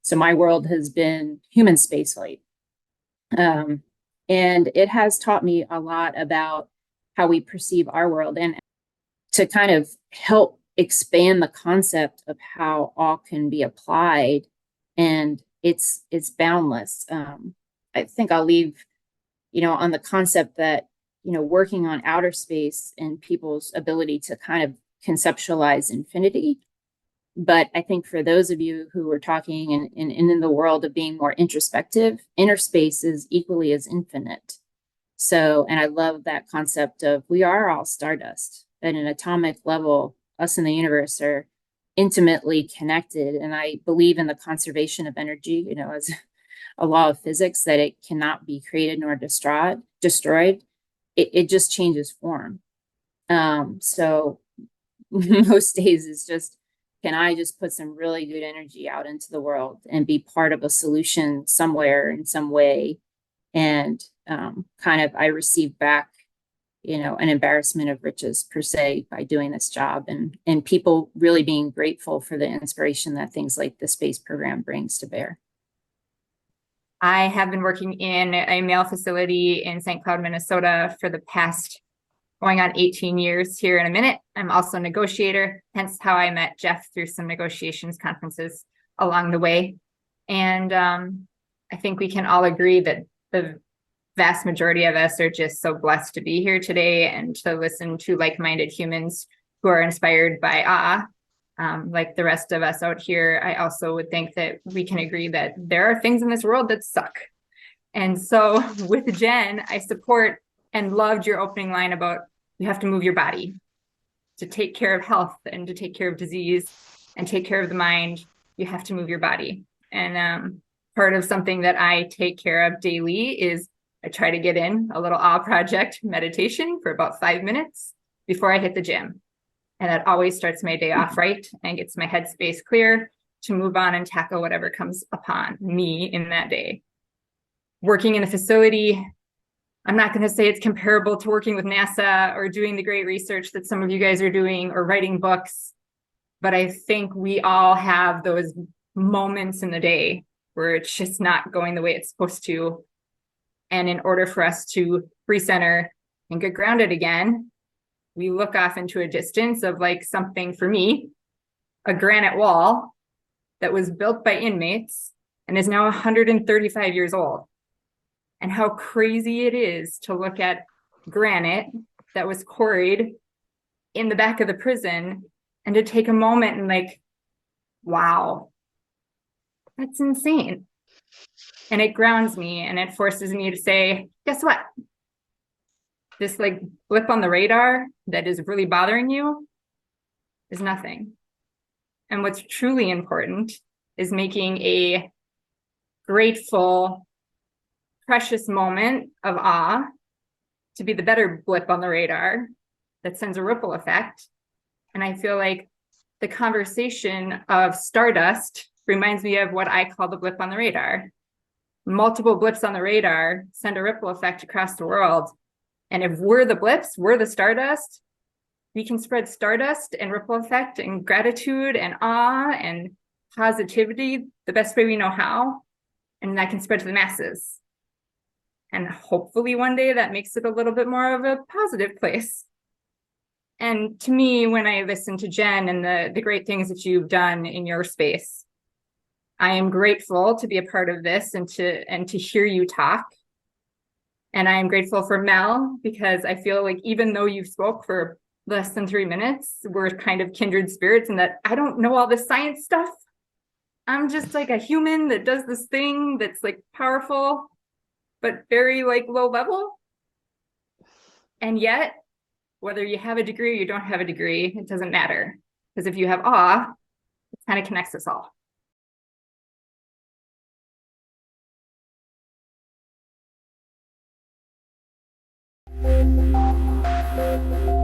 So my world has been human spaceflight. And it has taught me a lot about how we perceive our world and to kind of help expand the concept of how awe can be applied. And it's boundless. I think I'll leave, on the concept that, working on outer space and people's ability to kind of conceptualize infinity. But I think for those of you who are talking and in the world of being more introspective, inner space is equally as infinite. So, and I love that concept of we are all stardust at an atomic level. Us and the universe are intimately connected. And I believe in the conservation of energy, as a law of physics, that it cannot be created nor destroyed. It just changes form. So most days is just, can I just put some really good energy out into the world and be part of a solution somewhere in some way? And kind of I receive back, an embarrassment of riches per se by doing this job, and people really being grateful for the inspiration that things like the space program brings to bear. I have been working in a mail facility in St. Cloud, Minnesota for the past going on 18 years here in a minute. I'm also a negotiator, hence how I met Jeff through some negotiations conferences along the way. And I think we can all agree that the vast majority of us are just so blessed to be here today and to listen to like-minded humans who are inspired by awe. Like the rest of us out here, I also would think that we can agree that there are things in this world that suck. And so with Jenn, I support and loved your opening line about you have to move your body to take care of health and to take care of disease and take care of the mind. You have to move your body. And part of something that I take care of daily is I try to get in a little awe project meditation for about 5 minutes before I hit the gym. And that always starts my day off right and gets my headspace clear to move on and tackle whatever comes upon me in that day. Working in a facility, I'm not going to say it's comparable to working with NASA or doing the great research that some of you guys are doing or writing books, but I think we all have those moments in the day where it's just not going the way it's supposed to. And in order for us to recenter and get grounded again, we look off into a distance of like something, for me, a granite wall that was built by inmates and is now 135 years old. And how crazy it is to look at granite that was quarried in the back of the prison and to take a moment and like, wow, that's insane. And it grounds me and it forces me to say, guess what? This like blip on the radar that is really bothering you is nothing. And what's truly important is making a grateful, precious moment of awe to be the better blip on the radar that sends a ripple effect. And I feel like the conversation of Stardust reminds me of what I call the blip on the radar. Multiple blips on the radar send a ripple effect across the world. And if we're the blips, we're the Stardust, we can spread Stardust and ripple effect and gratitude and awe and positivity the best way we know how. And that can spread to the masses. And hopefully one day that makes it a little bit more of a positive place. And to me, when I listen to Jenn and the great things that you've done in your space, I am grateful to be a part of this and to hear you talk. And I am grateful for Mel, because I feel like even though you spoke for less than 3 minutes, we're kind of kindred spirits in that I don't know all the science stuff. I'm just like a human that does this thing that's like powerful, but very like low level. And yet, whether you have a degree or you don't have a degree, it doesn't matter. Because if you have awe, it kind of connects us all. Thank you.